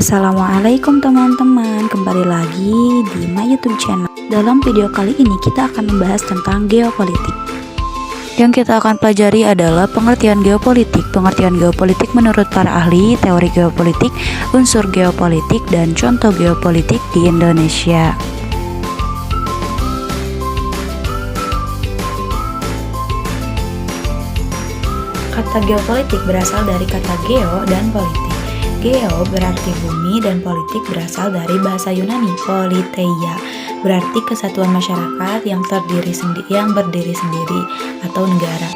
Assalamualaikum teman-teman, kembali lagi di my YouTube channel. Dalam video kali ini kita akan membahas tentang geopolitik. Yang kita akan pelajari adalah pengertian geopolitik. Pengertian geopolitik menurut para ahli, teori geopolitik, unsur geopolitik, dan contoh geopolitik di Indonesia. Kata geopolitik berasal dari kata geo dan politik. Geo berarti bumi dan politik berasal dari bahasa Yunani politeia, berarti kesatuan masyarakat yang berdiri sendiri atau negara,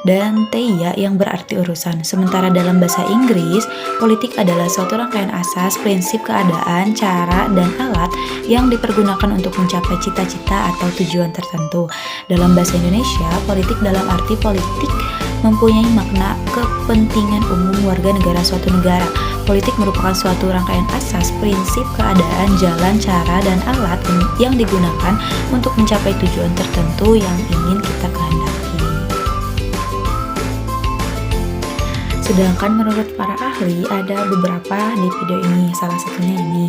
dan teia yang berarti urusan. Sementara dalam bahasa Inggris, politik adalah suatu rangkaian asas, prinsip, keadaan, cara, dan alat yang dipergunakan untuk mencapai cita-cita atau tujuan tertentu. Dalam bahasa Indonesia, politik dalam arti politik mempunyai makna kepentingan umum warga negara suatu negara. Politik merupakan suatu rangkaian asas, prinsip, keadaan, jalan, cara, dan alat yang digunakan untuk mencapai tujuan tertentu yang ingin kita kehendaki. Sedangkan menurut para ahli ada beberapa di video ini, salah satunya ini.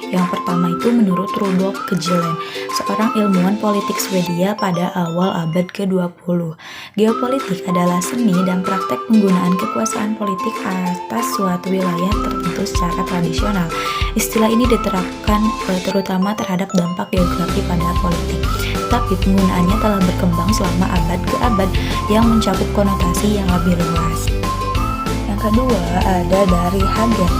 Yang pertama itu menurut Rudolf Kjellén, seorang ilmuwan politik Swedia pada awal abad ke-20. Geopolitik adalah seni dan praktek penggunaan kekuasaan politik atas suatu wilayah tertentu secara tradisional. Istilah ini diterapkan terutama terhadap dampak geografi pada politik. Tapi penggunaannya telah berkembang selama abad ke abad yang mencakup konotasi yang lebih luas. Yang kedua ada dari Hagen.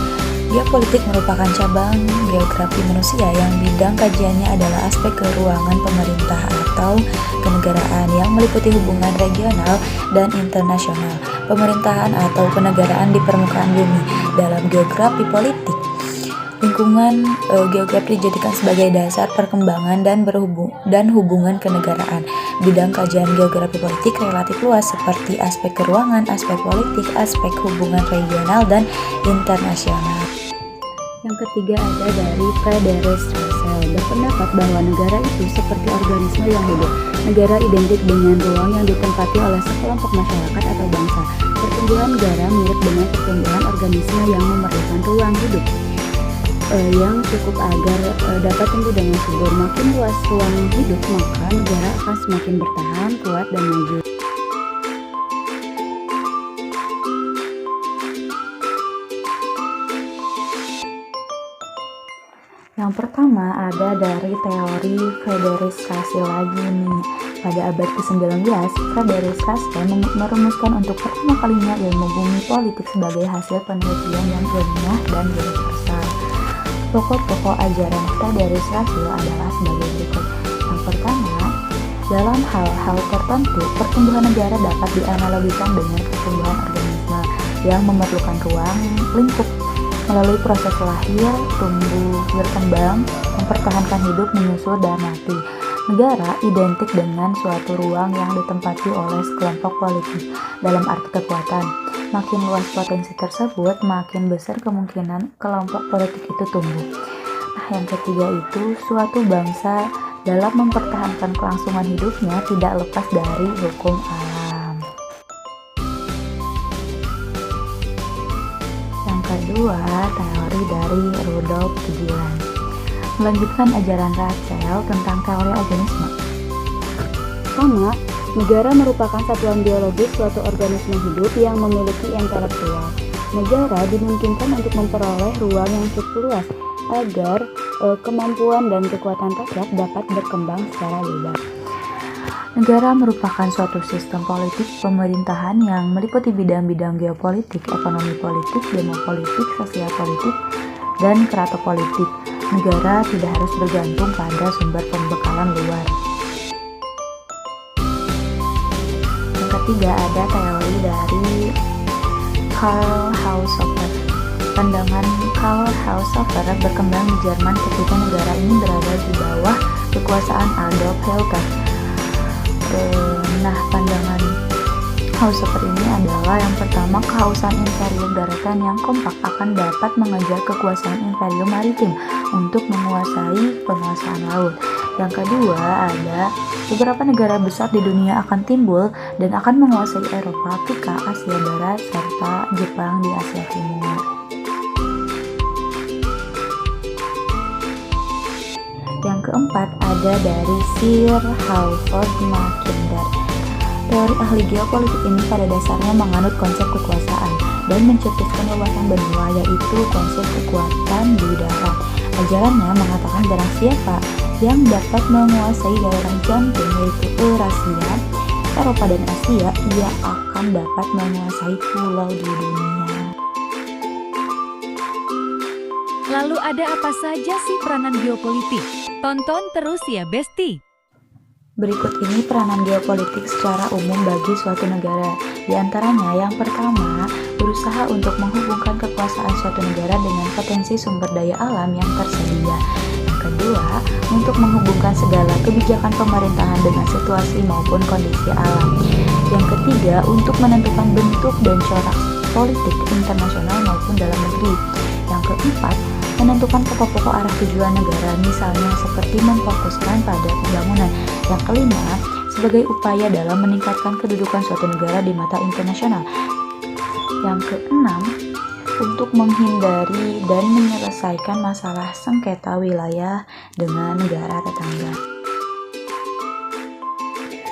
Geopolitik merupakan cabang geografi manusia yang bidang kajiannya adalah aspek keruangan pemerintah atau kenegaraan yang meliputi hubungan regional dan internasional, pemerintahan atau kenegaraan di permukaan bumi. Dalam geografi politik, lingkungan geografi dijadikan sebagai dasar perkembangan dan hubungan kenegaraan. Bidang kajian geografi politik relatif luas seperti aspek keruangan, aspek politik, aspek hubungan regional dan internasional. Yang ketiga ada dari Frederick Russell, berpendapat bahwa negara itu seperti organisme yang hidup. Negara identik dengan ruang yang ditempati oleh sekelompok masyarakat atau bangsa. Pertumbuhan negara mirip dengan pertumbuhan organisme yang memerlukan ruang hidup yang cukup agar dapat tumbuh dengan subur. Makin luas ruang hidup, maka negara akan semakin bertahan, kuat, dan maju. Yang pertama ada dari teori Frederick Russell lagi nih. Pada abad ke-19, Frederick Russell merumuskan untuk pertama kalinya ilmu bumi politik sebagai hasil penelitian yang ilmiah dan universal. Pokok-pokok ajaran Frederick Russell adalah sebagai berikut. Yang pertama, dalam hal-hal tertentu, pertumbuhan negara dapat dianalogikan dengan pertumbuhan organisme yang memerlukan ruang lingkup melalui proses lahir, tumbuh, berkembang, mempertahankan hidup, menyusul, dan mati. Negara identik dengan suatu ruang yang ditempati oleh sekelompok politik dalam arti kekuatan. Makin luas potensi tersebut, makin besar kemungkinan kelompok politik itu tumbuh. Nah, yang ketiga itu suatu bangsa dalam mempertahankan kelangsungan hidupnya tidak lepas dari hukum alam. Yang kedua, teori dari Rudolf Kjellén melanjutkan ajaran Russell tentang teori organisme. Pertama, negara merupakan satuan biologis suatu organisme hidup yang memiliki intelektual. Negara dimungkinkan untuk memperoleh ruang yang cukup luas agar kemampuan dan kekuatan rakyat dapat berkembang secara bebas. Negara merupakan suatu sistem politik pemerintahan yang meliputi bidang-bidang geopolitik, ekonomi politik, demopolitik, sosial politik, dan keratopolitik. Negara tidak harus bergantung pada sumber pembekalan luar. Yang ketiga ada teori dari Karl Haushofer. Pandangan Karl Haushofer berkembang di Jerman ketika negara ini berada di bawah kekuasaan Adolf Hitler. Nah, pandangan Haushofer ini adalah yang pertama, kehausan imperium daratan yang kompak akan dapat mengejar kekuasaan imperium maritim untuk menguasai penguasaan laut. Yang kedua ada beberapa negara besar di dunia akan timbul dan akan menguasai Eropa, Afrika, Asia Barat, serta Jepang di Asia Timur. Yang keempat ada dari Sir Halford Mackinder. Teori ahli geopolitik ini pada dasarnya menganut konsep kekuasaan dan mencetuskan wawasan benua, yaitu konsep kekuatan di darat. Ajarannya mengatakan barang siapa yang dapat menguasai daerah jantung, yaitu Eurasia, Eropa dan Asia, ia akan dapat menguasai pulau di dunia. Lalu ada apa saja sih peranan geopolitik? Tonton terus ya Besti. Berikut ini peranan geopolitik secara umum bagi suatu negara. Di antaranya, yang pertama, berusaha untuk menghubungkan kekuasaan suatu negara dengan potensi sumber daya alam yang tersedia. Yang kedua, untuk menghubungkan segala kebijakan pemerintahan dengan situasi maupun kondisi alam. Yang ketiga, untuk menentukan bentuk dan corak politik internasional maupun dalam negeri. Yang keempat, menentukan pokok-pokok arah tujuan negara, misalnya seperti memfokuskan pada pembangunan. Yang kelima, sebagai upaya dalam meningkatkan kedudukan suatu negara di mata internasional. Yang keenam, untuk menghindari dan menyelesaikan masalah sengketa wilayah dengan negara tetangga.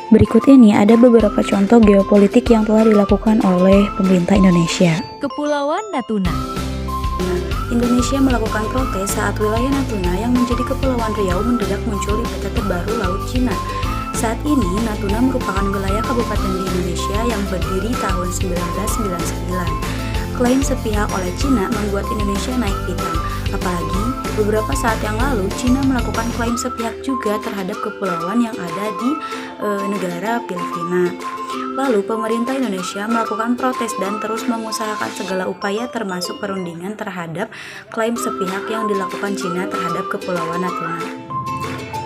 Berikut ini ada beberapa contoh geopolitik yang telah dilakukan oleh pemerintah Indonesia. Kepulauan Natuna. Indonesia melakukan protes saat wilayah Natuna yang menjadi Kepulauan Riau mendadak muncul di peta terbaru Laut Cina. Saat ini, Natuna merupakan wilayah kabupaten di Indonesia yang berdiri tahun 1999. Klaim sepihak oleh Cina membuat Indonesia naik pitam. Apalagi, beberapa saat yang lalu, Cina melakukan klaim sepihak juga terhadap kepulauan yang ada di negara Filipina. Lalu, pemerintah Indonesia melakukan protes dan terus mengusahakan segala upaya termasuk perundingan terhadap klaim sepihak yang dilakukan Cina terhadap Kepulauan Natuna.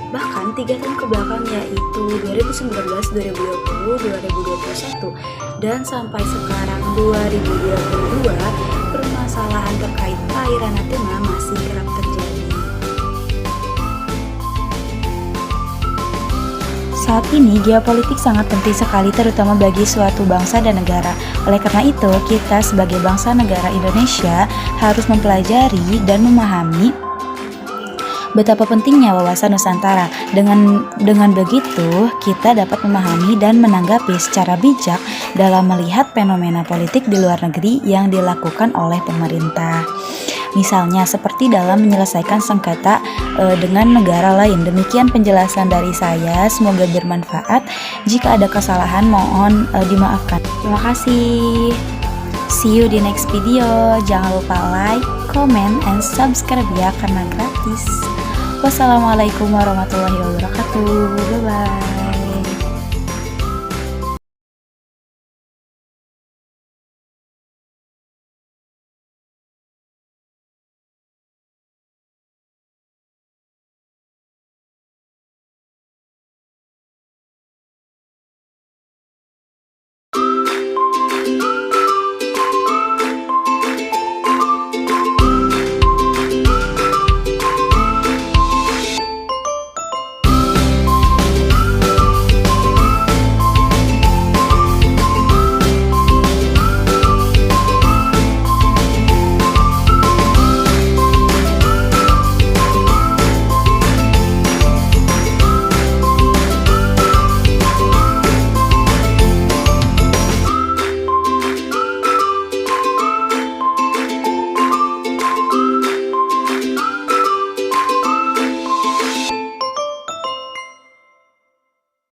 Bahkan 3 tahun kebelakang, yaitu 2019, 2020, 2021, dan sampai sekarang 2022, permasalahan terkait perairan Natuna masih kerap terjadi. Saat ini, geopolitik sangat penting sekali terutama bagi suatu bangsa dan negara. Oleh karena itu, kita sebagai bangsa negara Indonesia harus mempelajari dan memahami betapa pentingnya wawasan Nusantara. Dengan begitu, kita dapat memahami dan menanggapi secara bijak dalam melihat fenomena politik di luar negeri yang dilakukan oleh pemerintah. Misalnya seperti dalam menyelesaikan sengketa dengan negara lain. Demikian penjelasan dari saya, semoga bermanfaat. Jika ada kesalahan mohon dimaafkan. Terima kasih. See you di next video. Jangan lupa like, comment, and subscribe ya karena gratis. Wassalamualaikum warahmatullahi wabarakatuh. Bye bye.